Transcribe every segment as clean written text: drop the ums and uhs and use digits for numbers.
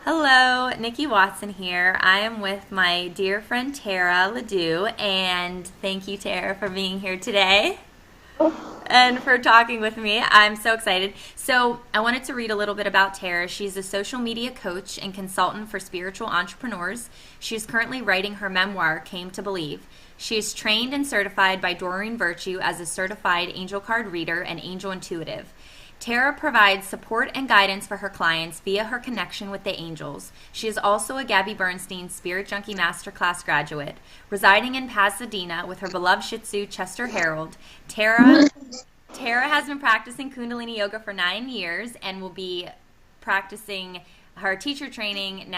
Hello, Nikki Watson here. I am with my dear friend Tara LaDue, and thank you, Tara, for being here today and for talking with me. I'm so excited. So, I wanted to read a little bit about Tara. She's a social media coach and consultant for spiritual entrepreneurs. She is currently writing her memoir, Came to Believe. She is trained and certified by Doreen Virtue as a certified angel card reader and angel intuitive. Tara provides support and guidance for her clients via her connection with the angels. She is also a Gabby Bernstein Spirit Junkie Masterclass graduate. Residing in Pasadena with her beloved Shih Tzu, Chester Harold, Tara has been practicing Kundalini Yoga for 9 years and will be practicing her teacher training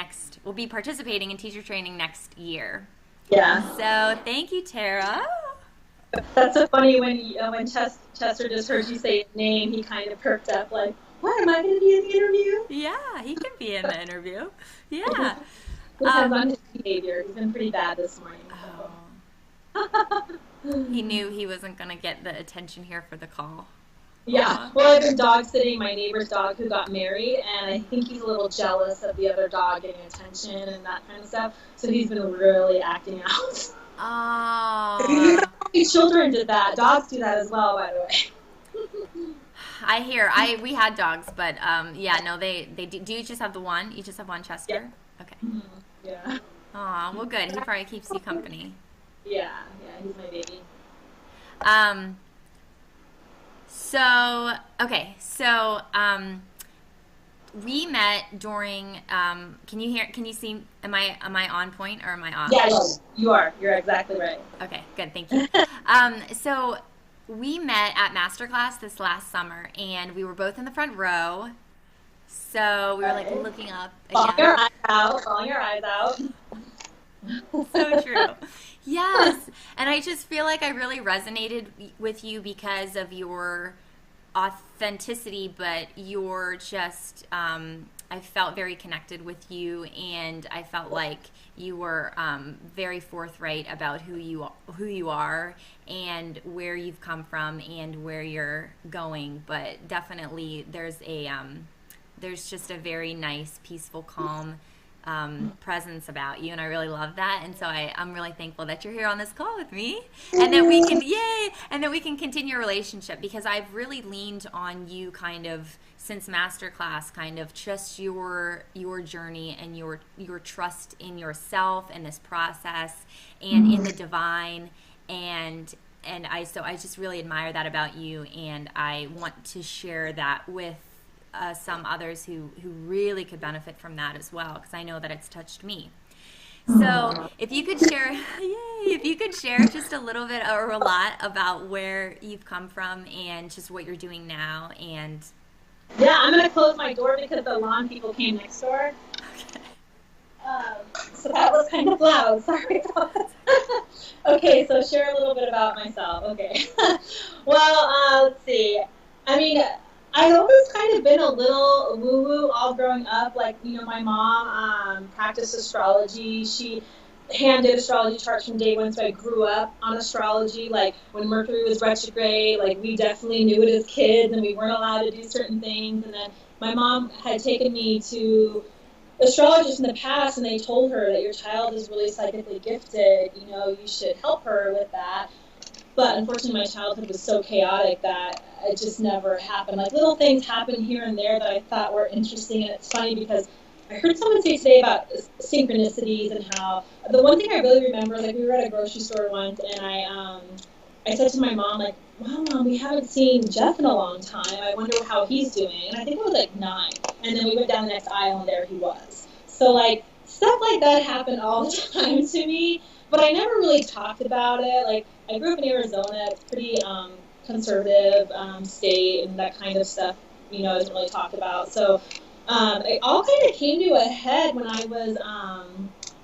will be participating in teacher training next year. Yeah. So thank you, Tara. That's so funny when Chester just heard you say his name, he kind of perked up like, what, am I going to be in the interview? Yeah, he can be in the interview. Yeah. Depends on his behavior. He's been pretty bad this morning. So. He knew he wasn't going to get the attention here for the call. Yeah. Well, I've been dog sitting my neighbor's dog who got married, and I think he's a little jealous of the other dog getting attention and that kind of stuff. So he's been really acting out. Oh. Children did that. Dogs do that as well, by the way. I hear. We had dogs, but they do. Do you just have the one? You just have one, Chester? Yeah. Okay. Mm-hmm. Yeah. Aw, well, good. He probably keeps you company. Yeah, he's my baby. We met during. Can you see? Am I on point or am I off? Yes, you are. You're exactly right. Okay, good. Thank you. So we met at Masterclass this last summer, and we were both in the front row. So we were like looking up. Calling your eyes out. So true. Yes, and I just feel like I really resonated with you because of your authenticity, but you're just I felt very connected with you, and I felt like you were very forthright about who you are and where you've come from and where you're going. But definitely there's just a very nice, peaceful, calm presence about you, and I really love that. And so I'm really thankful that you're here on this call with me, and that we can continue a relationship, because I've really leaned on you kind of since Masterclass, kind of just your journey and your trust in yourself and this process and in the divine, and I just really admire that about you, and I want to share that with some others who really could benefit from that as well, because I know that it's touched me. So if you could share just a little bit or a lot about where you've come from and just what you're doing now. And yeah, I'm going to close my door because the lawn people came next door. Okay. So that was kind of loud. Sorry about that. Okay, so share a little bit about myself. Okay. Well, let's see. I mean, I've always kind of been a little woo-woo all growing up. Like, my mom practiced astrology. She hand-did astrology charts from day one, so I grew up on astrology. Like, when Mercury was retrograde, like, we definitely knew it as kids, and we weren't allowed to do certain things. And then my mom had taken me to astrologists in the past, and they told her that your child is really psychically gifted. You should help her with that. But unfortunately, my childhood was so chaotic that it just never happened. Like, little things happened here and there that I thought were interesting. And it's funny because I heard someone say today about synchronicities and how the one thing I really remember is, like, we were at a grocery store once, and I said to my mom, like, wow, Mom, we haven't seen Jeff in a long time. I wonder how he's doing. And I think I was like 9. And then we went down the next aisle, and there he was. So, like, stuff like that happened all the time to me. But I never really talked about it. Like, I grew up in Arizona. It's pretty conservative state, and that kind of stuff, isn't really talked about. So it all kind of came to a head when I was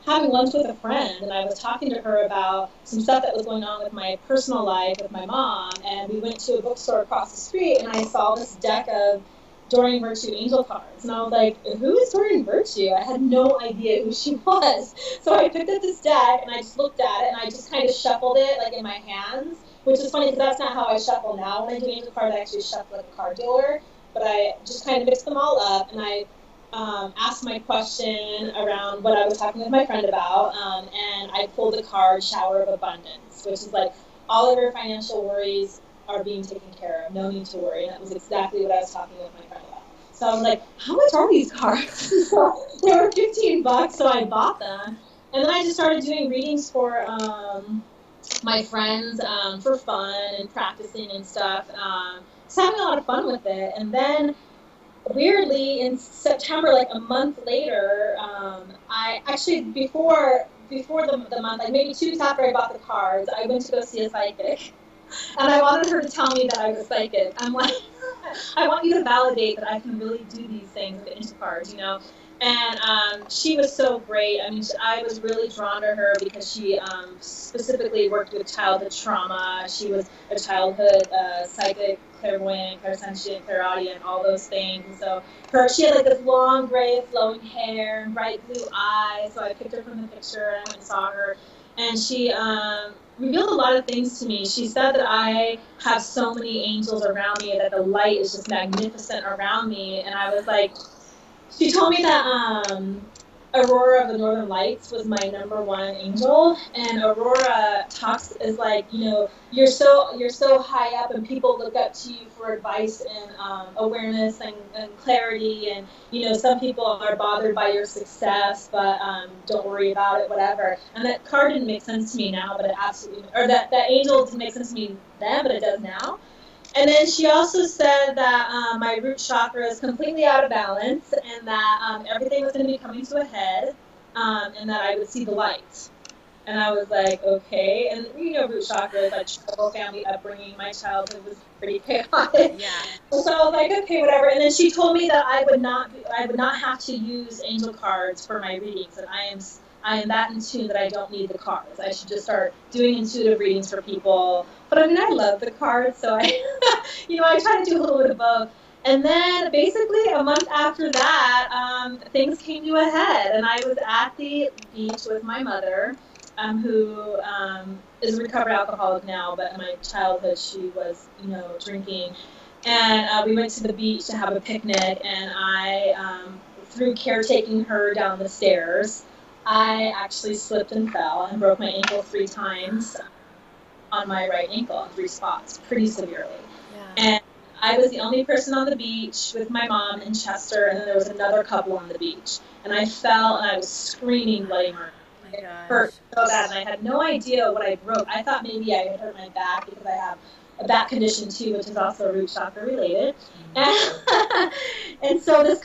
having lunch with a friend, and I was talking to her about some stuff that was going on with my personal life with my mom, and we went to a bookstore across the street, and I saw this deck of Doreen Virtue angel cards, and I was like, who is Doreen Virtue? I had no idea who she was. So I picked up this deck, and I just looked at it, and I just kind of shuffled it, like, in my hands, which is funny because that's not how I shuffle now. When I do angel cards, I actually shuffle like a card dealer, but I just kind of mixed them all up, and I asked my question around what I was talking with my friend about, and I pulled the card Shower of Abundance, which is like all of your financial worries are being taken care of. No need to worry. And that was exactly what I was talking with my friend about. So I was like, how much are these cards? So they were $15, so I bought them. And then I just started doing readings for my friends for fun and practicing and stuff. Just having a lot of fun with it. And then weirdly, in September, like a month later, I actually, before the month, like maybe 2 weeks after I bought the cards, I went to go see a psychic. And I wanted her to tell me that I was psychic. I'm like, I want you to validate that I can really do these things with into cards, you know? And she was so great. I mean, I was really drawn to her because she specifically worked with childhood trauma. She was a childhood psychic, clairvoyant, clairsentient, clairaudient, all those things. And so she had like this long gray flowing hair and bright blue eyes. So I picked her from the picture and I went and saw her. And she revealed a lot of things to me. She said that I have so many angels around me, that the light is just magnificent around me. And I was like, she told me that Aurora of the Northern Lights was my #1 angel, and Aurora is like, you know, you're so high up, and people look up to you for advice and awareness and clarity, and you know, some people are bothered by your success, but don't worry about it, whatever. And that card didn't make sense to me now, but it absolutely, or that angel didn't make sense to me then, but it does now. And then she also said that my root chakra is completely out of balance, and that everything was going to be coming to a head, and that I would see the light. And I was like, okay. And you know, root chakra is like trouble, family upbringing. My childhood was pretty chaotic. Yeah. So I was like, okay, whatever. And then she told me that I would not have to use angel cards for my readings, and I am that in tune that I don't need the cards. I should just start doing intuitive readings for people. But I mean, I love the cards, so I, you know, I try to do a little bit of both. And then basically a month after that, things came to a head, and I was at the beach with my mother, who is a recovered alcoholic now, but in my childhood she was, you know, drinking. And we went to the beach to have a picnic, and I, through caretaking her down the stairs, I actually slipped and fell and broke my ankle 3 times on my right ankle in 3 spots, pretty severely. Yeah. And I was the only person on the beach with my mom and Chester, and then there was another couple on the beach. And I fell, and I was screaming bloody murder. It hurt so bad, and I had no idea what I broke. I thought maybe I had hurt my back because I have a back condition too, which is also root chakra related. And so this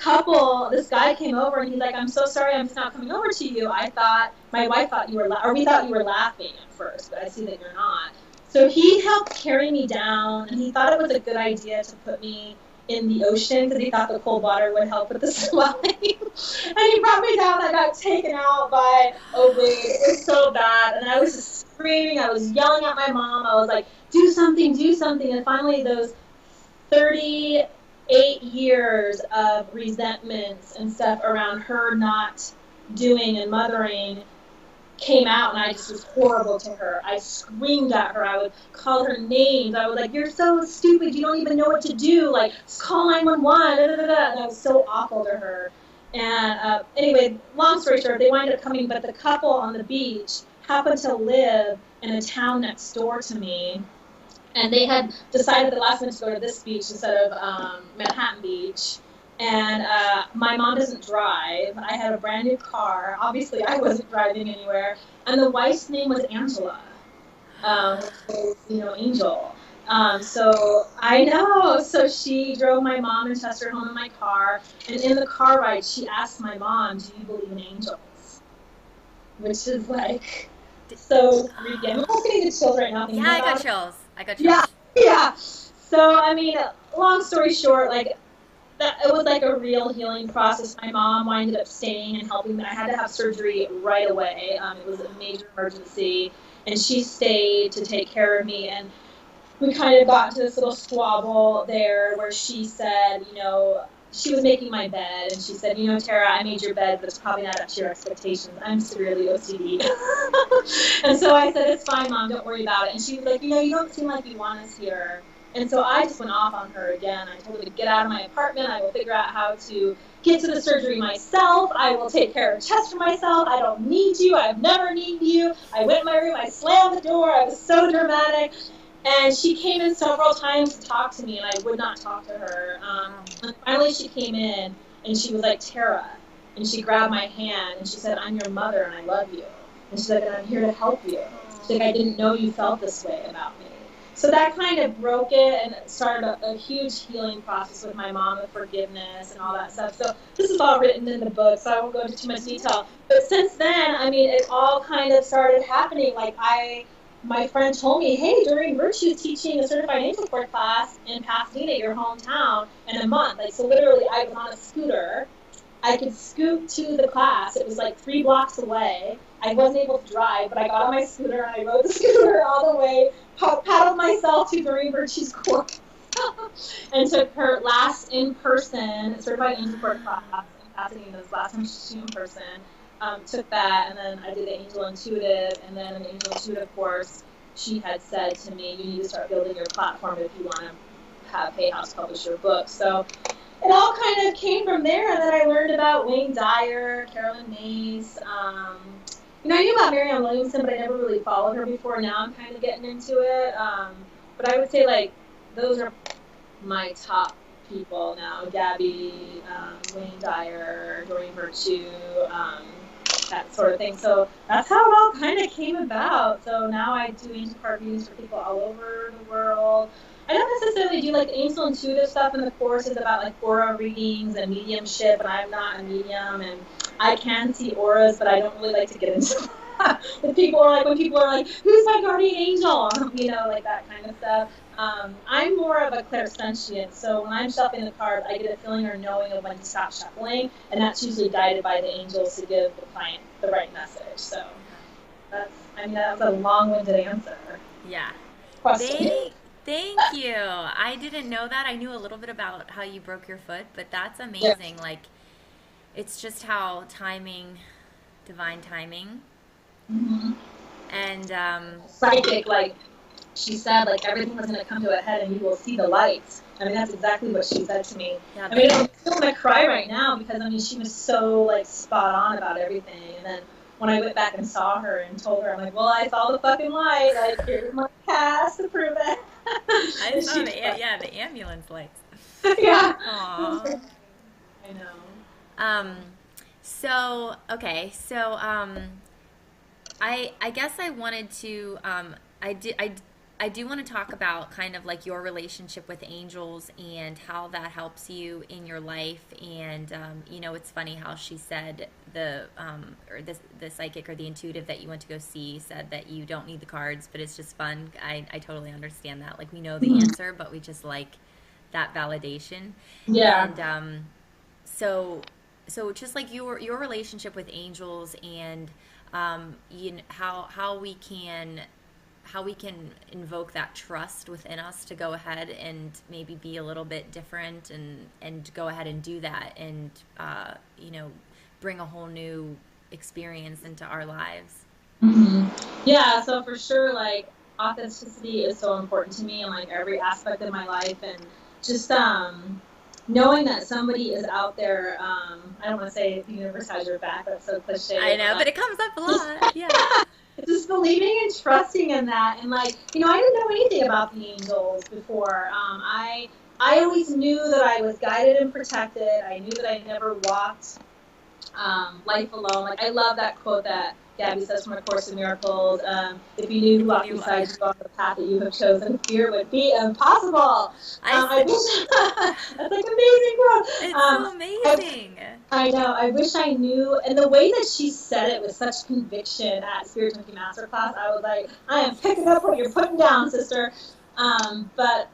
guy came over, and he's like, I'm so sorry, I'm just not coming over to you. My wife thought you were, we thought you were laughing at first, but I see that you're not. So he helped carry me down, and he thought it was a good idea to put me in the ocean because he thought the cold water would help with the swelling. And he brought me down. I got taken out by a wave. It was so bad, and I was just screaming. I was yelling at my mom. I was like, do something, do something. And finally, those 38 years of resentments and stuff around her not doing and mothering came out, and I just was horrible to her. I screamed at her. I would call her names. I was like, you're so stupid. You don't even know what to do. Like, just call 911. Da, da, da, da. And I was so awful to her. And anyway, long story short, they wound up coming, but the couple on the beach happened to live in a town next door to me. And they had decided the last minute to go to this beach instead of Manhattan Beach. And my mom doesn't drive. I had a brand new car. Obviously, I wasn't driving anywhere. And the wife's name was Angela, which was, you know, Angel. So I know. So she drove my mom and Chester home in my car. And in the car ride, she asked my mom, do you believe in angels? Which is like so freaking. I'm almost getting the chills right now. Yeah, I got chills. Yeah. So, I mean, long story short, like, it was like a real healing process. My mom winded up staying and helping me. I had to have surgery right away. It was a major emergency, and she stayed to take care of me. And we kind of got into this little squabble there where she said, you know, she was making my bed, and she said, you know, Tara, I made your bed, but it's probably not up to your expectations. I'm severely OCD. And so I said, it's fine, Mom, don't worry about it. And she was like, you know, you don't seem like you want us here. And so I just went off on her again. I told her to get out of my apartment. I will figure out how to get to the surgery myself. I will take care of chest for myself. I don't need you. I've never needed you. I went in my room. I slammed the door. I was so dramatic. And she came in several times to talk to me, and I would not talk to her. And finally she came in, and she was like, Tara. And she grabbed my hand, and she said, I'm your mother, and I love you. And she's like, and I'm here to help you. She's like, I didn't know you felt this way about me. So that kind of broke it and started a huge healing process with my mom, with forgiveness and all that stuff. So this is all written in the book, so I won't go into too much detail. But since then, I mean, it all kind of started happening. Like my friend told me, hey, Doreen Virtue is teaching a certified angel support class in Pasadena, your hometown, in a month. Like, so literally I was on a scooter. I could scoot to the class. It was like 3 blocks away. I wasn't able to drive, but I got on my scooter and I rode the scooter all the way, paddled myself to Doreen Virtue's course, and took her last in-person certified angel support class in Pasadena. This last time she was in person. Took that, and then I did the Angel Intuitive, and then in the Angel Intuitive course, she had said to me, you need to start building your platform if you want to have Hay House publish your book. So it all kind of came from there, and then I learned about Wayne Dyer, Carolyn Mace. I knew about Marianne Williamson, but I never really followed her before. Now I'm kind of getting into it. But I would say, like, those are my top people now. Gabby, Wayne Dyer, Doreen Virtue, that sort of thing. So that's how it all kind of came about. So now I do angel card readings for people all over the world. I don't necessarily do like the angel intuitive stuff in the course is about like aura readings and mediumship, and I'm not a medium, and I can see auras, but I don't really like to get into that. When people are like, who's my guardian angel? Like that kind of stuff. I'm more of a clairsentient, so when I'm shuffling the cards, I get a feeling or knowing of when to stop shuffling, and that's usually guided by the angels to give the client the right message. So that was a long-winded answer. Yeah. Question. Thank you. I didn't know that. I knew a little bit about how you broke your foot, but that's amazing. Yeah. Like, it's just how divine timing. Mm-hmm. And psychic, like she said, like everything was going to come to a head and you will see the lights. I mean, that's exactly what she said to me. Yeah, I'm still going to cry right now because, she was so, like, spot on about everything. And then when I went back and saw her and told her, I'm like, well, I saw the fucking light. Like, here's my cast to prove it. I saw the ambulance lights. Yeah. Aww. I know. I guess I wanted to, I do want to talk about kind of like your relationship with angels and how that helps you in your life. And, it's funny how she said the psychic or the intuitive that you went to go see said that you don't need the cards, but it's just fun. I totally understand that. Like, we know the answer, but we just like that validation. Yeah. And, so just like your relationship with angels and, how we can invoke that trust within us to go ahead and maybe be a little bit different and go ahead and do that and, bring a whole new experience into our lives. Mm-hmm. Yeah, so for sure, like, authenticity is so important to me in, like, every aspect of my life, and just knowing that somebody is out there, I don't want to say the universe has your back, that's so cliche. I know, but it comes up a lot, yeah. Just believing and trusting in that, and like, I didn't know anything about the angels before. I always knew that I was guided and protected. I knew that I never walked life alone. Like, I love that quote that Gabby says from A Course in Miracles. If you knew who walked beside you on the path that you have chosen, fear would be impossible. I wish that's like amazing quote. It's so amazing. I know. I wish I knew. And the way that she said it with such conviction at Spirit Junkie Masterclass, I was like, I am picking up what you're putting down, sister. But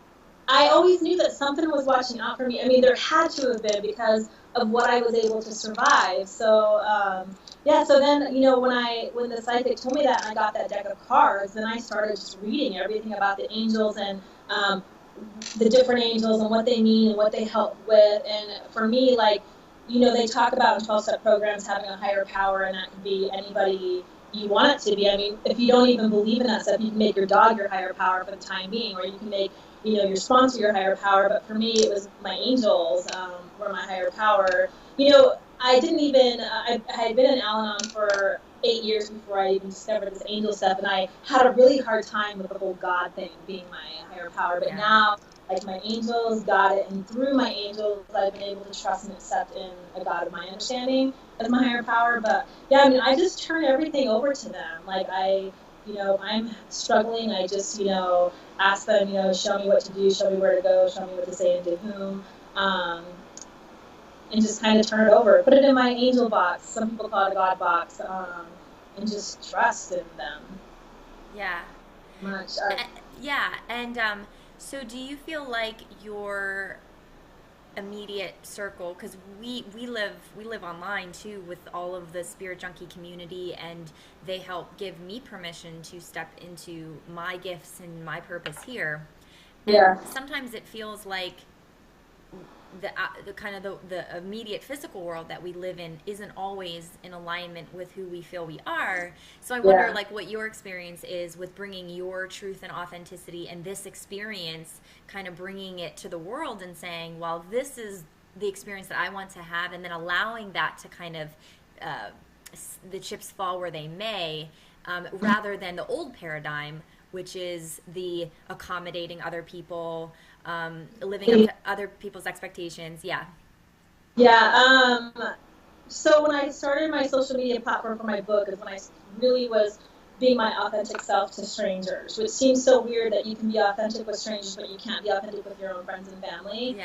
I always knew that something was watching out for me. I mean, there had to have been because of what I was able to survive. So, so then, when the psychic told me that and I got that deck of cards, then I started just reading everything about the angels and the different angels and what they mean and what they help with. And for me, like, they talk about in 12-step programs having a higher power, and that could be anybody you want it to be. I mean, if you don't even believe in that stuff, you can make your dog your higher power for the time being, or you can make your sponsor, your higher power. But for me, it was my angels were my higher power. I didn't even, I had been in Al-Anon for 8 years before I even discovered this angel stuff, and I had a really hard time with the whole God thing being my higher power. But now, like, my angels got it, and through my angels, I've been able to trust and accept in a God of my understanding as my higher power. But yeah, I mean, I just turn everything over to them. Like, I'm struggling, I just, ask them, show me what to do, show me where to go, show me what to say and to whom, and just kind of turn it over. Put it in my angel box. Some people call it a God box, and just trust in them. Yeah. Much. Yeah, and so do you feel like your immediate circle, because we live online too with all of the Spirit Junkie community, and they help give me permission to step into my gifts and my purpose here. And sometimes it feels like the kind of the immediate physical world that we live in isn't always in alignment with who we feel we are. So I wonder like what your experience is with bringing your truth and authenticity and this experience, kind of bringing it to the world and saying, well, this is the experience that I want to have, and then allowing that to kind of the chips fall where they may, rather than the old paradigm, which is the accommodating other people, living up to other people's expectations. So when I started my social media platform for my book is when I really was being my authentic self to strangers, which seems so weird that you can be authentic with strangers, but you can't be authentic with your own friends and family.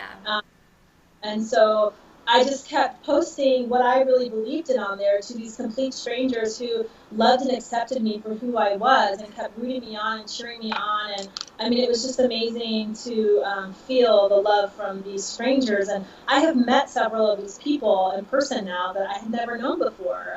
And so I just kept posting what I really believed in on there to these complete strangers who loved and accepted me for who I was and kept rooting me on and cheering me on. And I mean, it was just amazing to feel the love from these strangers. And I have met several of these people in person now that I had never known before,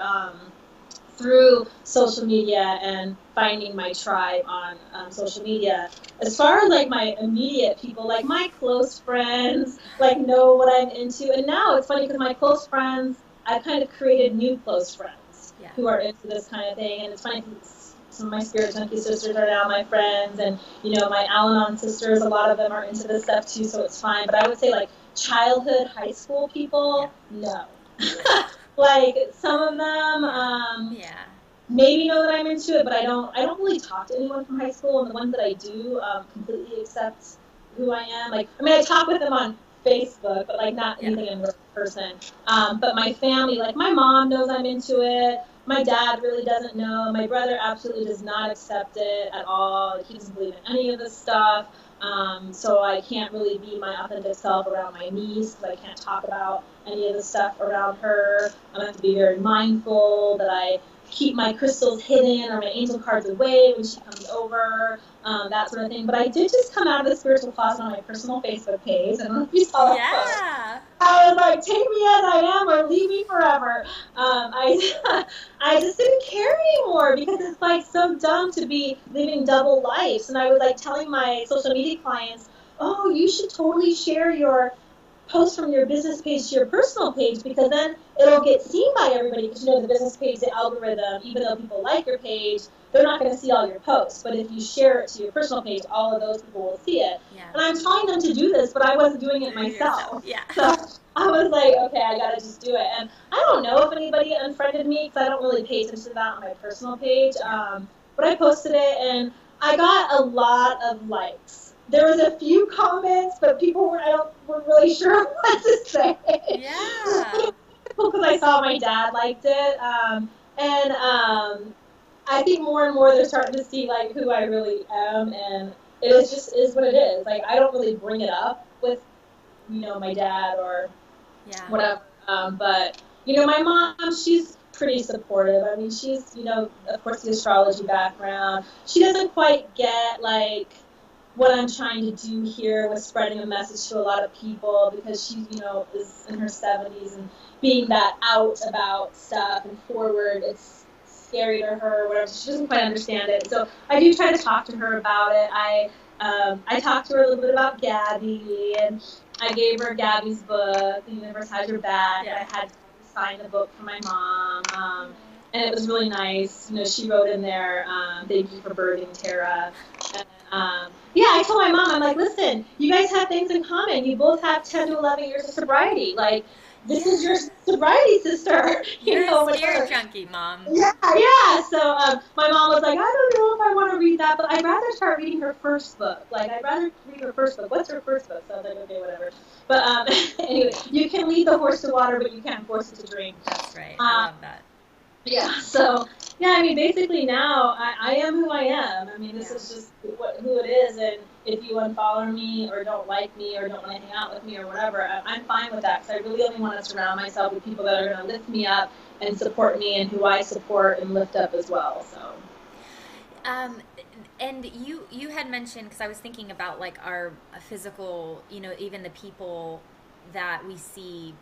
through social media and finding my tribe on social media. As far as like my immediate people, like my close friends, like know what I'm into. And now it's funny because my close friends, I've kind of created new close friends who are into this kind of thing. And it's funny because some of my Spirit Junkie sisters are now my friends, and my Al-Anon sisters, a lot of them are into this stuff too, so it's fine. But I would say like childhood, high school people, no. Like some of them, maybe know that I'm into it, but I don't really talk to anyone from high school, and the ones that I do completely accept who I am. Like, I mean, I talk with them on Facebook, but like not anything in person. But my family, like my mom knows I'm into it. My dad really doesn't know. My brother absolutely does not accept it at all. He doesn't believe in any of this stuff. So I can't really be my authentic self around my niece, because I can't talk about any of the stuff around her. I have to be very mindful that I keep my crystals hidden or my angel cards away when she comes over, that sort of thing. But I did just come out of the spiritual closet on my personal Facebook page. I don't know if you saw that. I was like, take me as I am or leave me forever. I just didn't care anymore because it's like so dumb to be living double lives. And I was like telling my social media clients, oh, you should totally share your post from your business page to your personal page, because then it'll get seen by everybody, because the business page, the algorithm, even though people like your page, they're not going to see all your posts. But if you share it to your personal page, all of those people will see it. And I'm telling them to do this, but I wasn't doing it myself. So I was like, okay, I got to just do it. And I don't know if anybody unfriended me, because I don't really pay attention to that on my personal page. But I posted it, and I got a lot of likes. There was a few comments, but people weren't really sure what to say. Because I saw my dad liked it. I think more and more they're starting to see like who I really am, and it is what it is. Like, I don't really bring it up with, my dad or whatever. But, my mom, she's pretty supportive. I mean, she's, of course, the astrology background. She doesn't quite get, like, what I'm trying to do here with spreading a message to a lot of people, because she, is in her 70s, and being that out about stuff and forward, it's scary to her or whatever. She doesn't quite understand it. So I do try to talk to her about it. I talked to her a little bit about Gabby, and I gave her Gabby's book, The Universe Has Your Back. I had signed a book for my mom, and it was really nice. She wrote in there, thank you for birthing Tara. And yeah, I told my mom, I'm like, listen, you guys have things in common. You both have 10 to 11 years of sobriety. Like, this is your sobriety sister. You're know, a spirit whatever. junkie, Mom. Yeah, yeah. So my mom was like, I don't know if I want to read that, but I'd rather start reading her first book. Like, I'd rather read her first book. What's her first book? So I was like, okay, whatever. But anyway, you can lead the horse to water, but you can't force it to drink. That's right. I love that. Yeah, so, yeah, I mean, basically now I am who I am. I mean, this is just who it is, and if you unfollow me or don't like me or don't want to hang out with me or whatever, I'm fine with that, because I really only want to surround myself with people that are going to lift me up and support me and who I support and lift up as well, so. And you had mentioned, because I was thinking about, like, our physical, you know, even the people that we see,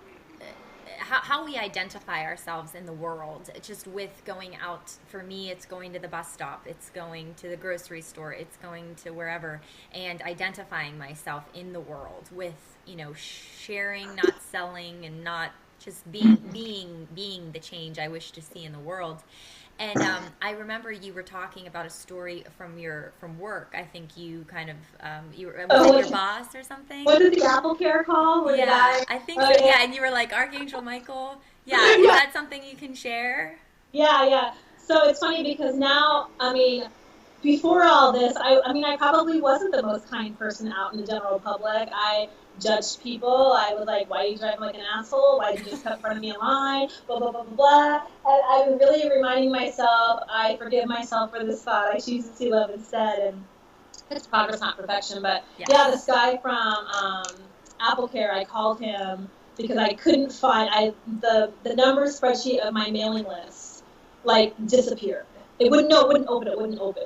how we identify ourselves in the world, just with going out. For me, it's going to the bus stop, it's going to the grocery store, it's going to wherever, and identifying myself in the world with, you know, sharing, not selling, and not just being the change I wish to see in the world. And I remember you were talking about a story from work. I think you kind of was it your boss or something? What did the CACR call? Yeah, I think so. Yeah, and you were like, Archangel Michael. Yeah, is that something you can share? Yeah. So it's funny because now, I mean, before all this, I mean, I probably wasn't the most kind person out in the general public. I judged people. I was like, why are you driving like an asshole? Why did you just cut in front of me in line? Blah, blah, blah, blah, blah. And I'm really reminding myself, I forgive myself for this thought. I choose to see love instead. And it's progress, not perfection. But yeah, this guy from AppleCare, I called him because I couldn't find, the number spreadsheet of my mailing list, like, disappeared. It wouldn't open.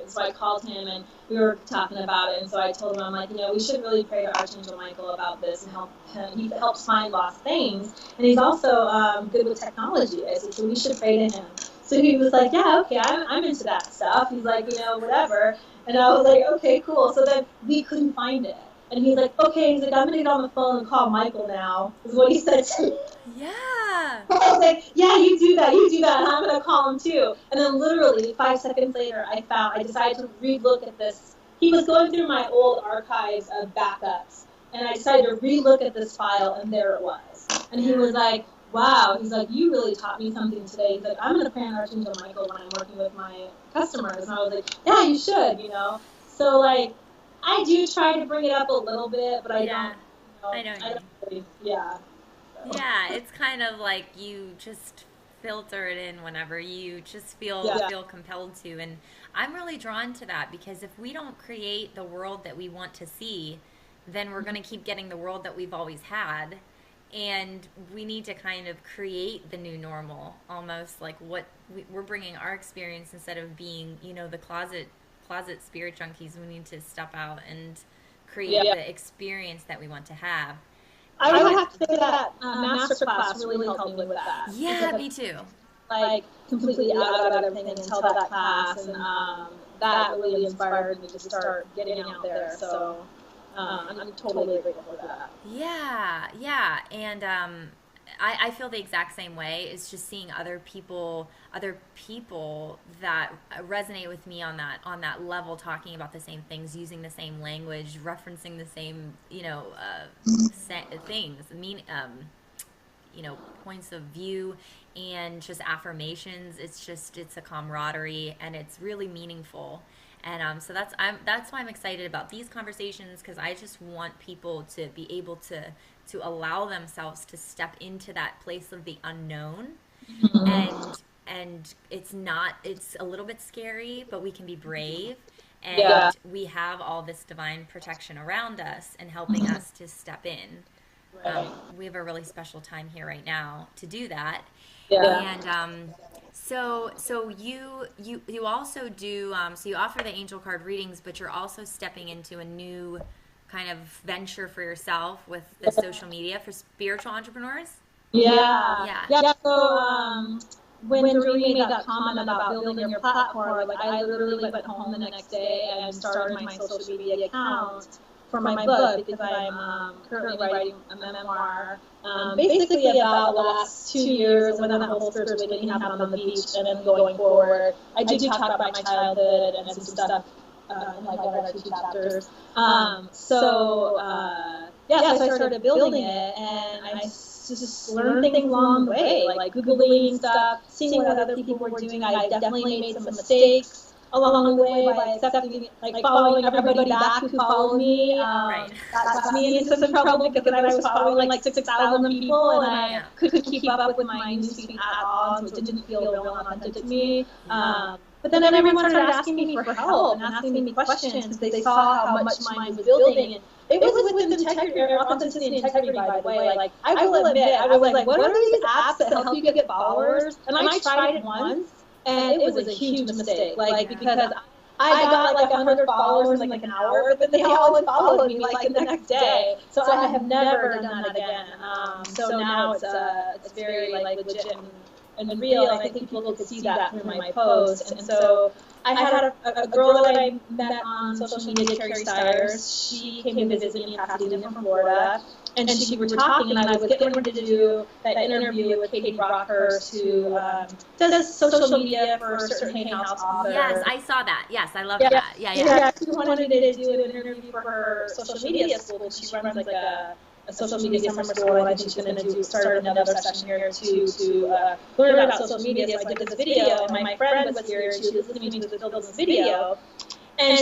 So I called him and we were talking about it. And so I told him, I'm like, you know, we should really pray to Archangel Michael about this and help him. He helps find lost things. And he's also good with technology. I said, so we should pray to him. So he was like, yeah, okay, I'm into that stuff. He's like, you know, whatever. And I was like, okay, cool. So then we couldn't find it. And he's like, okay, he's like, I'm going to get on the phone and call Michael now, is what he said to me. Yeah. I was like, yeah, you do that, and I'm going to call him too. And then literally 5 seconds later, I decided to re-look at this. He was going through my old archives of backups, and I decided to re-look at this file, and there it was. And he was like, wow, he's like, you really taught me something today. He's like, I'm going to pray on Archangel Michael when I'm working with my customers. And I was like, yeah, you should, you know. So, like, I do try to bring it up a little bit, but I don't. I know. Really, yeah. So. Yeah, it's kind of like you just filter it in whenever you just feel compelled to. And I'm really drawn to that, because if we don't create the world that we want to see, then we're going to keep getting the world that we've always had. And we need to kind of create the new normal, almost like what we're bringing our experience, instead of being, you know, the closet spirit junkies. We need to step out and create the experience that we want to have. I would have to say that Masterclass really helped me with that. Yeah, me too. Like, completely out of everything until that class, and that really inspired me to start getting out there. So I'm totally grateful for that. Yeah, and I feel the exact same way. It's just seeing other people that resonate with me on that level, talking about the same things, using the same language, referencing the same, you know, things. You know, points of view, and just affirmations. It's a camaraderie, and it's really meaningful. And so that's why I'm excited about these conversations, because I just want people to be able to allow themselves to step into that place of the unknown. And it's a little bit scary, but we can be brave, and we have all this divine protection around us and helping us to step in. Right. We have a really special time here right now to do that. And so you also do, so you offer the angel card readings, but you're also stepping into a new kind of venture for yourself with the social media for spiritual entrepreneurs. So when Doreen made that comment about building your platform, like, I literally went home the next day and started my social media account for my book, because I'm currently writing a memoir, basically about the last 2 years, and then the whole spiritual awakening happened on the beach, and then going forward. I do talk about my childhood and some stuff in like one or two chapters. So I started building it, and I just learned things along the way, like Googling stuff, seeing what other people were doing. I definitely made some mistakes along the way by accepting, like following everybody back who followed me. That got me into some trouble because I was following like 6,000 people, and I couldn't keep up with my newsfeed at all, so it didn't feel real and authentic to me. But then everyone started asking me for help and asking me questions because they saw how much mine was building. And it was with integrity, authenticity and integrity, by the way. Like, I will admit, I was like, what are these apps that help you get followers? And I tried it once, and it was a huge mistake. Like, because I got like 100 followers in like an hour, but they all unfollowed me like the next day. So I have never done that again. So now it's very like legit and real, and I think people could see that through my posts. And so I had a girl that I met on social media, Carrie Stiers. She came to visit me in Pasadena from Florida, and we were talking, and I was getting ready to do that interview with Katie Brockhurst, who does social media for certain Hay House authors. Yes, I saw that. Yes, I love that. Yeah. She wanted me to do an interview for her social media school, and she runs like a social media summer school, and I think she's going to start another session here to learn about social media. So I did this video, and my friend was here, and she was listening to me build this video. And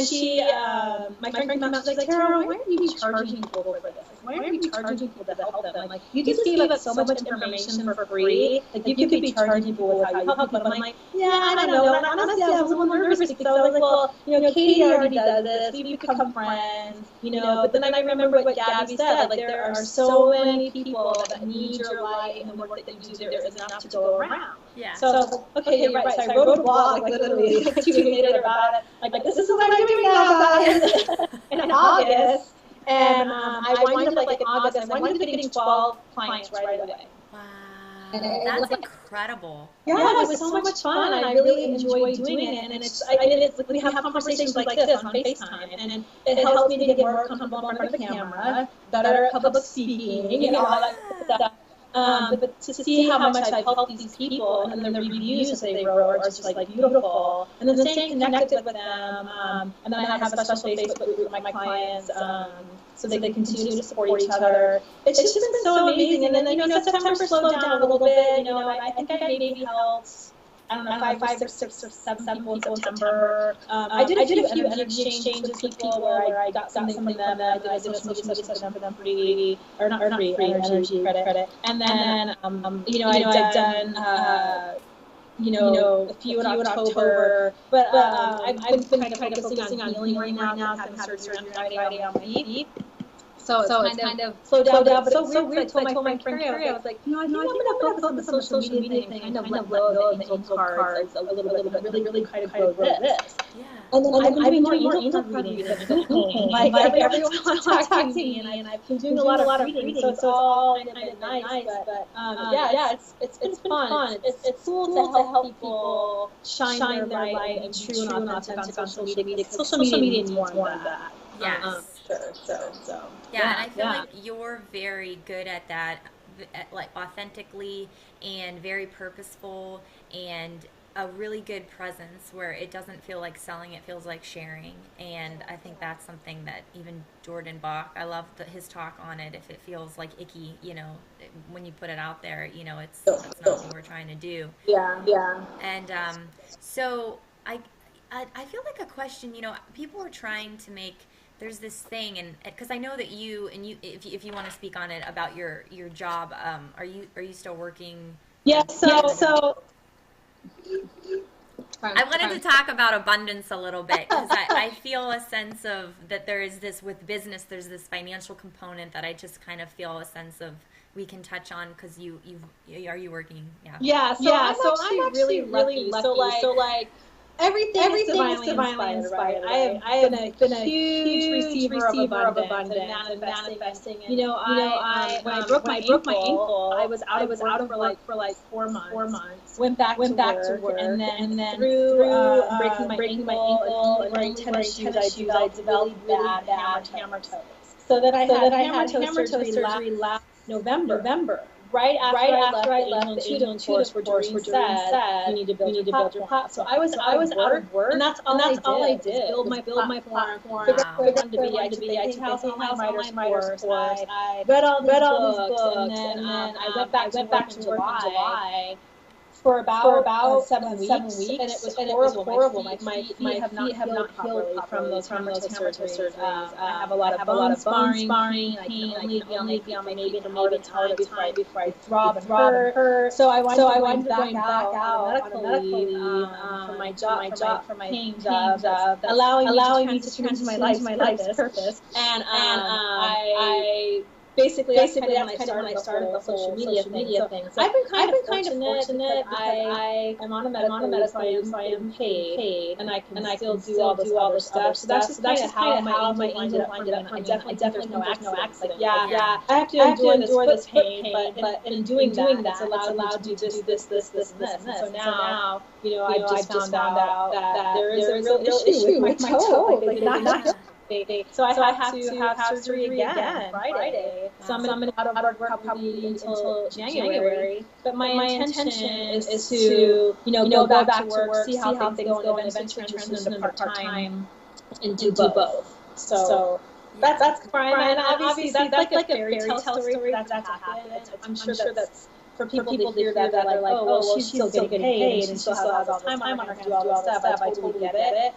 my friend came out, she's like, Tara, why are you charging people for this? Why are you charging people to help them? Like, you just gave us so much information for free. Like, you could be charging people with how you help people. And I'm like, yeah, I don't know. And honestly, I was a little nervous because I was like, well, Katie already does this. We've become friends, But then I remember what Gabby said. Like, there are so many people that need your light and the work that you do. There is enough to go around. Yeah. So, okay, you're right. So I wrote a blog, like, literally 2 weeks later about it. Like, this is what I'm doing now, guys, in August. And I winded up, like, in August, I winded up getting 12 clients right away. Wow. That's incredible. Yeah, it was so much fun, and I really enjoy doing it. And we have conversations like this on FaceTime, and it helps me to get more comfortable in front of the camera, better at public speaking, all that stuff. But to see how much I've helped these people, and then the reviews as they grow are just like beautiful, and then staying connected with them, and then I have a special Facebook group with my clients, so they continue to support each other. It's just been so amazing. And then September slowed down a little bit. I think I maybe helped, I don't know, five, six, or seven people in September. I did a few energy exchanges with people where I got something from them. I did a social media session for them free, or not free, energy credit. And then, I've done, a few in October. But I've been kind of focusing on healing right now. I've had surgery on Friday on my knee. So it's kind of slowed down, but it's so weird. I told my friend Carrie, I was like, I think I'm going to focus on the social media thing and kind of let go of the angel cards a little bit, really kind of grow this. Yeah. And then I've been doing more angel card readings. Like everyone's contacting me, and I've been doing a lot of readings, so it's all kind of nice. But it's been fun. It's cool to help people shine their light and true and authentic on social media, because social media needs more of that. Yes. So. Yeah, and I feel like you're very good at that, like authentically and very purposeful, and a really good presence where it doesn't feel like selling, it feels like sharing. And I think that's something that even Jordan Bach, I love his talk on it. If it feels like icky, when you put it out there, that's not what we're trying to do. Yeah. And so I feel like a question, people are trying to make, there's this thing, and because I know that you if you want to speak on it about your job, are you still working? Yes. So I wanted to talk about abundance a little bit, because I feel a sense of that there is this with business, there's this financial component that I just kind of feel a sense of we can touch on, because are you working? Yeah. So I'm actually really lucky. So like everything is divinely inspired. Right? I have been a huge receiver of abundance and manifesting. And, when I broke my ankle, I was out of work for like 4 months. Went back to work, and then through breaking my ankle and wearing tennis shoes, I developed really bad hammer toes. So then I had hammer toe surgery last November. right after I left the intuitive course where Doreen said, you need to build your platform. So I was out of work, and that's all I did. Build my platform. Figure out where I wanted to be. I took the House Online Writers course. I read all these books, and then I went back to work in July. For about 7 weeks, and it was horrible. My feet have not healed from those hammer toe surgeries. I have a lot of bone sparring, pain. I can only be on my feet for maybe an hour before I throb and hurt. So I wanted back out on a medical leave from my job, from my pain job, allowing me to turn to my life's purpose. And I basically that's kind of when I started the whole social media thing. So I've been kind of fortunate. I am on a medical leave, so I am paid, and I can still do all this other stuff. So that's just kind of how my angel ended up. I definitely there's no accident. Like, yeah, I have to endure this pain, but in doing that, it's allowed you to do this, and this. So now, I've just found out that there is a real issue with my toe. So I have to have surgery again Friday. So I'm going to be out of work probably until January. But my intention is to, go back to work, see how things go, and eventually transition into part-time and do both. So that's where I'm at. And obviously that's like a fairy tale story. That's to happen. I'm sure that's for people to hear that, they're like, oh, well, she's still getting paid and she still has all the time on her hands to do all this stuff. I totally get it.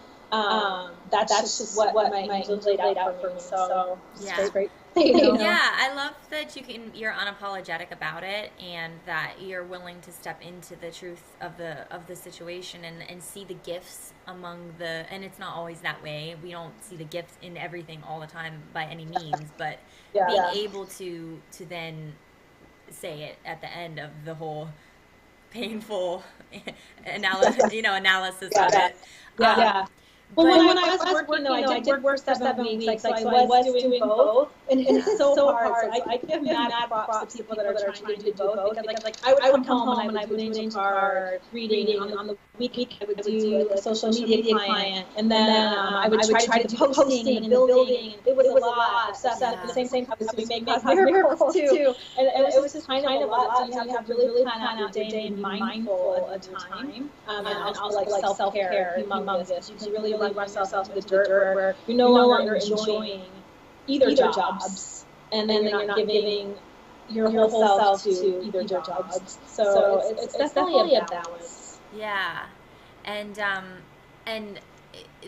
That's just what my angels laid out for me. So it's great. Yeah, I love that you're unapologetic about it, and that you're willing to step into the truth of the situation and see the gifts among and it's not always that way. We don't see the gifts in everything all the time by any means, but being able to then say it at the end of the whole painful analysis of it. Well, when I was working, though, I did work for 7 weeks. Like, so I was doing both, and it's so hard. So I give mad props to people that are trying to do both. Because, I would come home and I would do card reading. On the week, I would do a social media client, and then I would try to do posting and building. It was a lot of stuff. At the same time, we make miracles too. And it was just kind of a lot. So you have to really plan out your day and be mindful of your time, and also like self-care, humongous. You can really run yourself to the dirt where you're no longer enjoying either jobs, and then you're not giving your whole self to either jobs. So it's definitely a balance. Yeah, and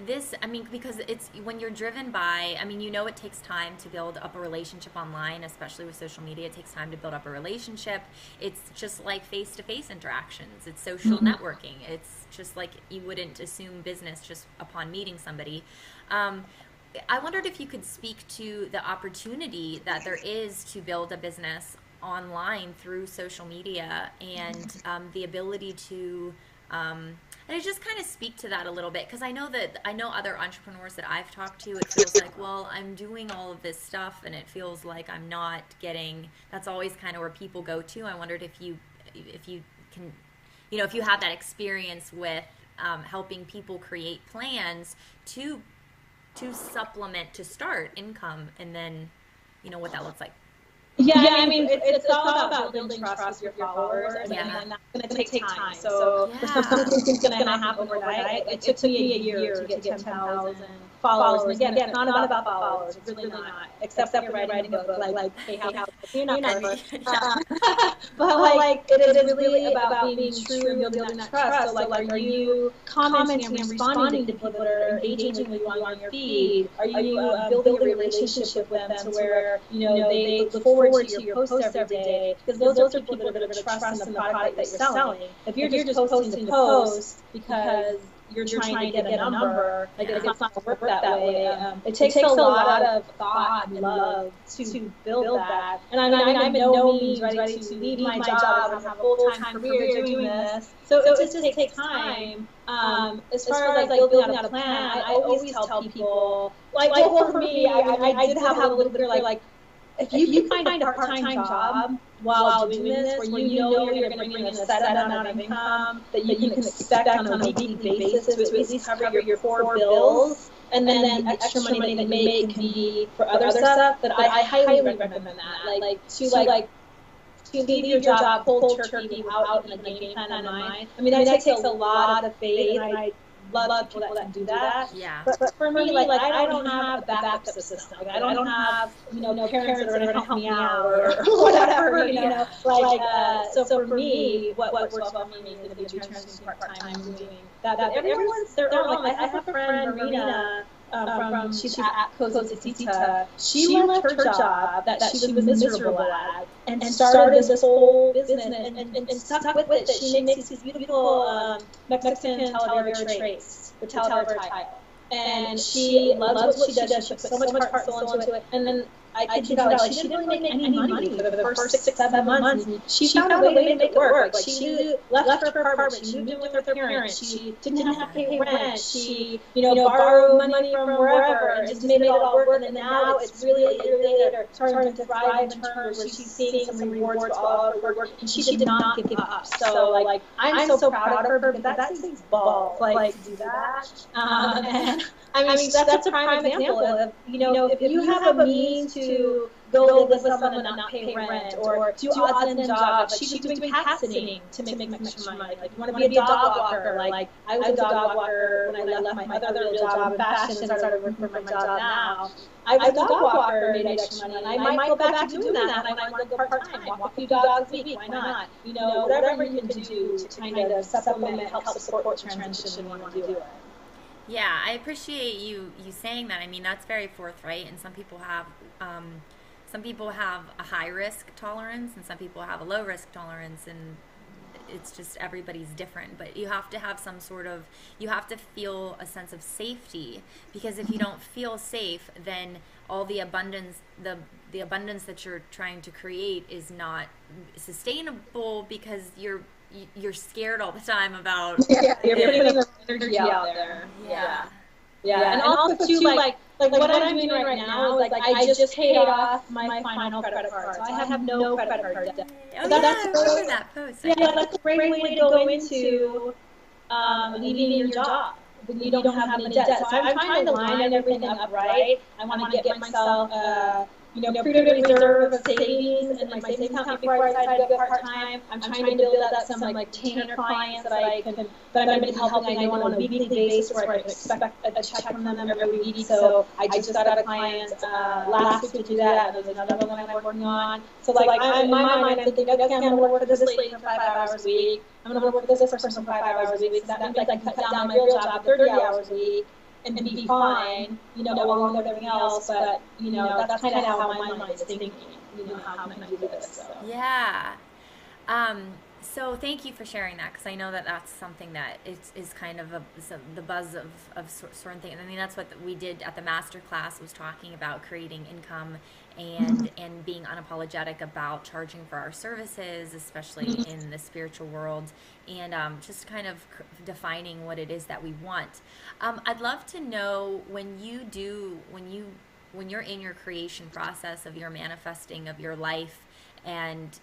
this, because it's when you're driven by, it takes time to build up a relationship online, especially with social media. It takes time to build up a relationship. It's just like face-to-face interactions. It's social networking. It's just like you wouldn't assume business just upon meeting somebody. I wondered if you could speak to the opportunity that there is to build a business online through social media, and the ability to and I just kind of speak to that a little bit, because I know other entrepreneurs that I've talked to, it feels like, well, I'm doing all of this stuff and it feels like I'm not getting, that's always kind of where people go to. I wondered if you can, if you have that experience with helping people create plans to supplement, to start income, and then, what that looks like. Yeah, it's all about building trust with your followers, and that's going to take time. So for some things going to happen overnight. It took me a year to get 10,000 followers. And again, it's not about followers. It's really not. Except when you're writing a book, like, hey, how you're not but it is really about being true and building that trust. So are you commenting and responding to people that are engaging with you on your feed? Are you building a relationship with them to where they look forward to your posts every day? Because those are people that are going to trust in the product that you're selling. If you're just posting to post because you're trying to get a number, it's not going to work that way. It takes a lot of thought and love to build that. And I'm in no means ready to leave my job and have a full-time career doing this. So it just takes time. As far as building out a plan, I always tell people, for me, I did have a little bit of if you find a part-time job while doing this, where you're going to bring in a set amount of income that you can expect on a weekly basis to at least cover your core bills, and then the extra money that you make can be for other stuff, that I highly recommend that. to leave your job cold turkey without even a game plan in mind. I mean, that takes a lot of faith, and I love people that can do that. Yeah. But for me, like, I don't have a backup system. Like, I don't have, parents that are going to help me out or whatever, so for me, what works well for me is going to be transitioning part-time doing that. But everyone's their own. Like, I have a friend, Marina, she's at Pasadena. She left her job that she was miserable at and started this whole business and stuck with it. She makes these beautiful Mexican Talavera trays, the Talavera tile. And she loves what she does. She puts so much heart and soul into it. And then I kid you not, like, she didn't really make any money for the first 6-7 months. And she found a way to make it work. Like, she left her apartment. She moved in with her parents. She didn't have to pay rent. She, borrowed money from wherever and just made it all work. And then now it's really a year later starting to thrive in terms where she's seeing some rewards for all of her work. And she did not give up. So, like, I'm so proud of her because that takes balls, like, to do that. And I mean, that's a prime example of, if you have a means to go live with someone and not pay rent or do odds and jobs. Like, she was doing cat sitting to make extra money. Like, you want to be a dog walker. Like, I was a dog walker when I left my other real job in fashion and started working for my job now. I was a dog walker, made extra money, and I might go back to doing that when I want to go part-time, walk a few dogs a week, why not? Whatever you can do to kind of supplement, help support the transition when you want to do it. Yeah, I appreciate you saying that. I mean, that's very forthright, and some people have a high risk tolerance, and some people have a low risk tolerance, and it's just everybody's different. But you have to have you have to feel a sense of safety, because if you don't feel safe, then all the abundance that you're trying to create is not sustainable, because you're scared all the time about you're putting the energy out there. Yeah. And also too, like what I'm doing right now is, like, I just paid off my final credit card, so I have no credit card debt. Oh, that's I remember that post. Yeah, that's a great way to go into leaving your job when you don't have any debt. So I'm trying to line everything up right. I want to get myself prudent reserve of savings in my savings account before I decide to go part-time. I'm trying to build up some like retainer clients that I'm going to be helping I know on a weekly basis, where I can expect a check from them every week. So I just got a client last week to do that, and there's another one I'm working on. So like in my mind, I'm thinking, okay, I'm going to work for this lady for 5 hours a week. I'm going to work with this person for 5 hours a week. So that means I can cut down my real job to 30 hours a week and be fine, along with everything else. But, that's kind of how my mind is thinking, how can I do this? So. Yeah. So thank you for sharing that, because I know that that's something that is kind of the buzz of certain things. I mean, that's what we did at the Masterclass, was talking about creating income and being unapologetic about charging for our services, especially in the spiritual world, and just kind of defining what it is that we want. I'd love to know when you're in your creation process of your manifesting of your life, and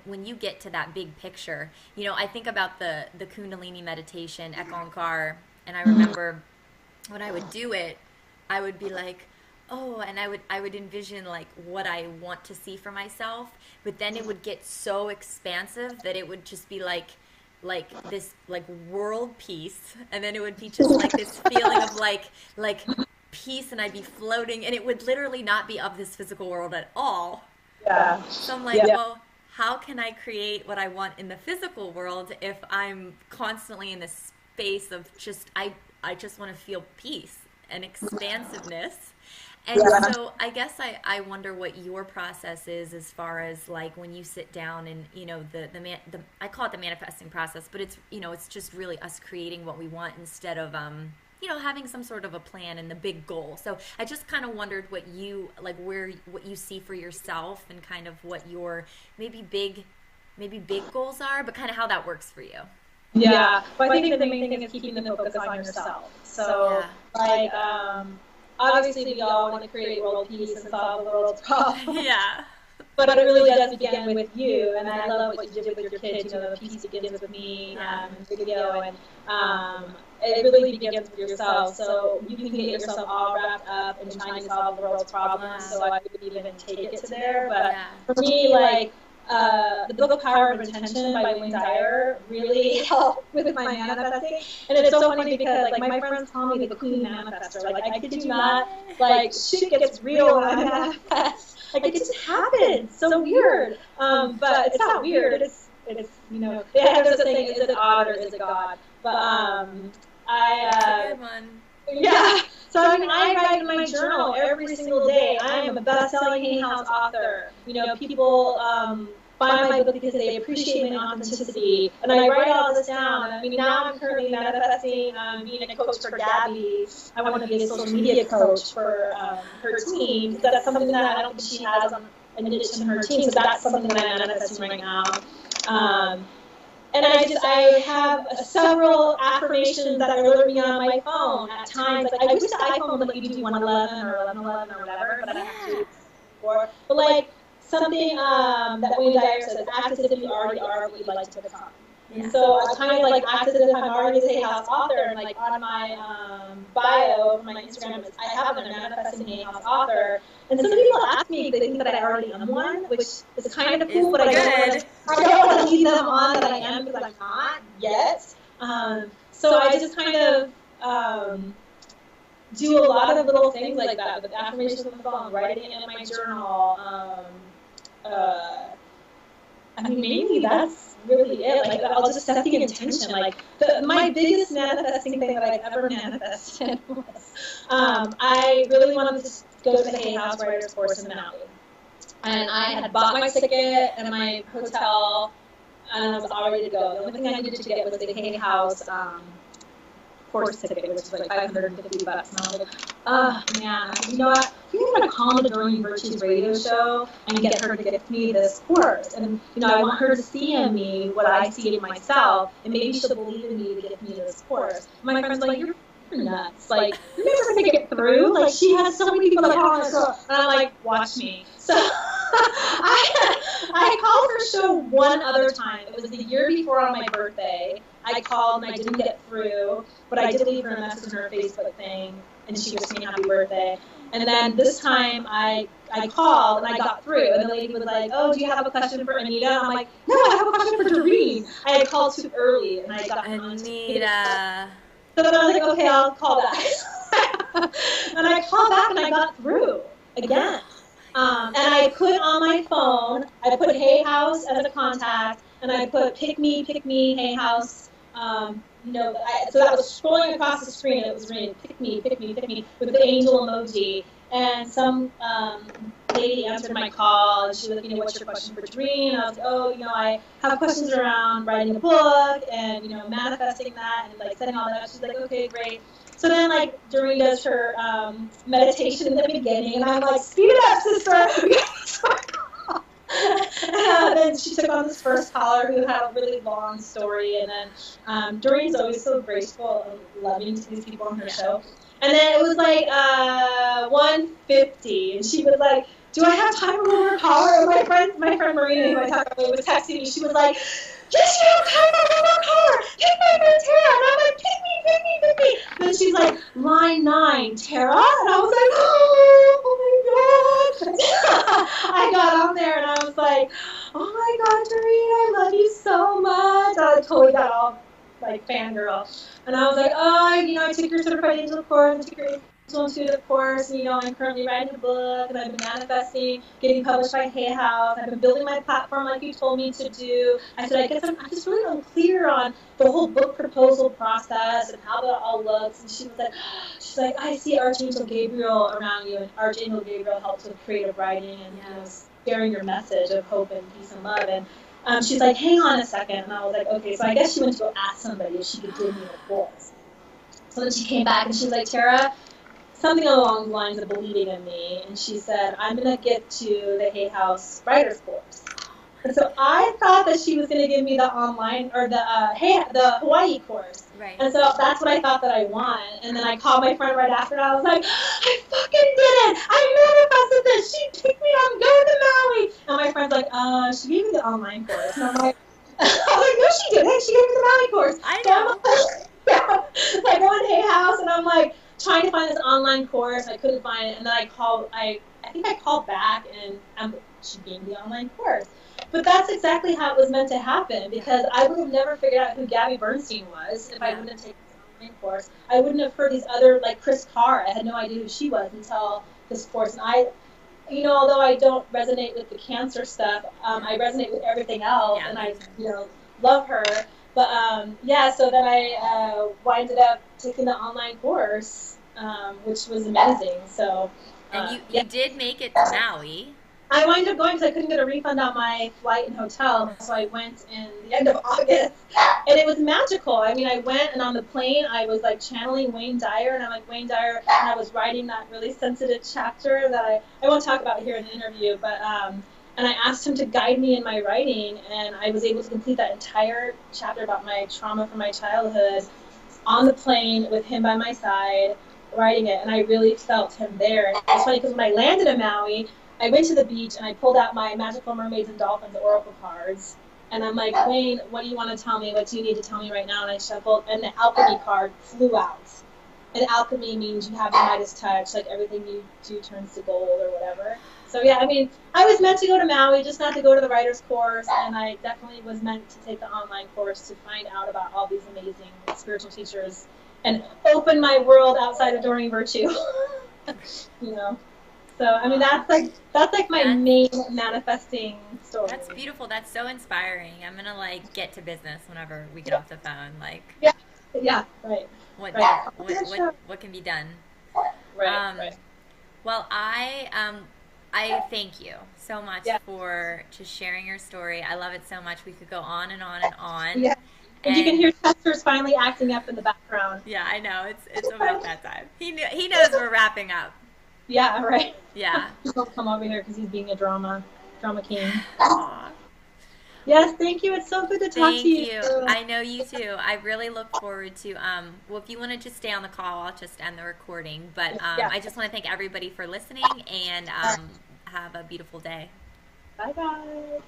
when you get to that big picture, I think about the Kundalini meditation, Ekankar, and I remember when I would do it, I would be like, oh, and I would envision like what I want to see for myself, but then it would get so expansive that it would just be like this like world peace, and then it would be just like this feeling of like peace, and I'd be floating, and it would literally not be of this physical world at all. Yeah. So I'm like, well, how can I create what I want in the physical world if I'm constantly in this space of just I just want to feel peace and expansiveness? And so I guess I wonder what your process is as far as like when you sit down and the I call it the manifesting process, but it's it's just really us creating what we want instead of having some sort of a plan and the big goal. So I just kind of wondered what you what you see for yourself, and kind of what your maybe big goals are, but kind of how that works for you. Yeah. Well, I think the main thing is keeping the focus on yourself. So obviously we all want to create world peace and solve the world's problems. Yeah. But it really does begin with you, and I love what you did with your kids. The peace begins with me video, and it really begins with yourself. So you can get yourself all wrapped up in trying to solve the world's problems. So I wouldn't even take it to there. But for me, the book Power of Intention by Wayne Dyer really helped with my manifesting. And it's so funny because like my friends call me the Queen Manifestor. Like I kid you not, like shit gets real when I manifest. Like it just happens. So weird. But it's not weird. It's you know, they have this saying, is it odd or is it God? But That's a good one. Yeah. So I mean, I write in my journal every single day. I am a best-selling Hay House author. You know, people buy my book because they appreciate my authenticity, and I write all this down. And I mean, now I'm currently manifesting being a coach for Gabby. I want to be a social media coach for her team, because that's something that I don't think she has in addition to her team. So that's something that I'm manifesting right now. And I have several affirmations that alert me on my phone at times. Like I wish the iPhone would let you do 111 or 1111 or whatever, but I have to do it before. But like something that Wayne Dyer says, act as if you already are what you'd like to become. And so I kind of like act as if I'm already a Hay House author, and like on my bio for my Instagram, I have a manifesting Hay House author. And some people ask me if they think that I already am one, which is kind of cool, but I don't want to lead them on that I am, because I'm not yet. So I just kind of do a lot of little things like that with affirmations on the phone, writing it in my journal. I mean, maybe that's really it. Like, I'll just set the intention. Like, my biggest manifesting thing that I've ever manifested was I really wanted to go to the Hay House Writers course in Maui. And I had bought my ticket and my hotel, and I was all ready to go. The only thing I needed to get was the Hay House course ticket, which is like $550. And I was like, oh, man, you know what? I'm going to call into Doreen Virtue's radio show and get her to gift me this course. And, you know, I want her to see in me what I see in myself, and maybe she'll believe in me to gift me this course. My friend's like, you're nuts. Like, you're never going to get through. Like, she has so many people that call her show. And I'm like, watch me. So I called her show one other time. It was the year before on my birthday. I called and I didn't get through, but I did leave her a message in her Facebook thing, and she wished me happy birthday. And then this time I called and I got through, and the lady was like, oh, do you have a question for Anita? And I'm like, no, I have a question for Doreen. I had called too early and I got Anita. So then I was like, okay, I'll call back. And I called back and I got through again. And I put on my phone, I put Hay House as a contact, and I put pick me, Hay House. You know, so that was scrolling across the screen, and it was reading pick me, with the angel emoji. And some lady answered my call, and she was like, you know, what's your question for Doreen? And I was like, oh, you know, I have questions around writing a book and, you know, manifesting that and, like, setting all that up. She's like, okay, great. So then, like, Doreen does her meditation in the beginning, and I'm like, speed it up, sister. Then she took on this first caller who had a really long story, and then Doreen's always so graceful and loving to these people on her show. And then it was like 1:50, and she was like, do I have time for one more caller? And my friend Marina, who I talked about, was texting me. She was like, yes, you have time for one more caller. Pick my friend Tara. And I'm like, pick me. And then she's like, line 9, Tara. And I was like, oh my God. I got on there, and I was like, oh my God, Doreen, I love you so much. I totally got all like fangirl. And I was like, oh, you know, I took your certified angel course, I took your angel intuitive course, and, you know, I'm currently writing a book, and I've been manifesting, getting published by Hay House. I've been building my platform like you told me to do. I said, I guess I'm just really unclear on the whole book proposal process and how that all looks. And she's like, I see Archangel Gabriel around you, and Archangel Gabriel helps with creative writing and, you know, sharing your message of hope and peace and love. And she's like, hang on a second. And I was like, okay. So I guess she went to go ask somebody if she could give me a course. So then she came back and she was like, Tara, something along the lines of believing in me. And she said, I'm going to get to the Hay House Writers course. And so I thought that she was going to give me the online or the Hawaii course. Right. And so that's what I thought that I wanted. And then I called my friend right after, and I was like, I fucking did it! I manifested this! She picked me up, go to Maui! And my friend's like, she gave me the online course. And I'm like, no, she didn't. She gave me the Maui course. I know. So I go in Hay House, and I'm like trying to find this online course. I couldn't find it. And then I think I called back, and she gave me the online course. But that's exactly how it was meant to happen, because I would have never figured out who Gabby Bernstein was if I wouldn't have taken this online course. I wouldn't have heard these other, like Chris Carr. I had no idea who she was until this course. And although I don't resonate with the cancer stuff, I resonate with everything else, and I, love her. But so then I winded up taking the online course, which was amazing. So, and you did make it to Maui. I wound up going because I couldn't get a refund on my flight and hotel, so I went in the end of August, and it was magical. I mean, I went, and on the plane, I was like channeling Wayne Dyer, and I'm like Wayne Dyer, and I was writing that really sensitive chapter that I won't talk about here in the interview, but and I asked him to guide me in my writing, and I was able to complete that entire chapter about my trauma from my childhood on the plane with him by my side, writing it, and I really felt him there. And it's funny because when I landed in Maui, I went to the beach and I pulled out my Magical Mermaids and Dolphins Oracle cards. And I'm like, Wayne, what do you want to tell me? What do you need to tell me right now? And I shuffled, and the alchemy card flew out. And alchemy means you have the Midas touch, like everything you do turns to gold or whatever. So yeah, I mean, I was meant to go to Maui, just not to go to the writer's course. And I definitely was meant to take the online course to find out about all these amazing spiritual teachers and open my world outside of Doreen Virtue. So I mean, that's like my main manifesting story. That's beautiful. That's so inspiring. I'm gonna get to business whenever we get off the phone. Yeah, right. What can be done? Right. Well, I thank you so much for just sharing your story. I love it so much. We could go on and on and on. Yeah. And you can hear Chester's finally acting up in the background. Yeah, I know. It's about that time. He knows we're wrapping up. Yeah, right. Yeah. He'll come over here because he's being a drama king. Aww. Yes, thank you. It's so good to talk to you. Thank you. I know you too. I really look forward to, if you want to just stay on the call, I'll just end the recording. But I just want to thank everybody for listening, and have a beautiful day. Bye, guys.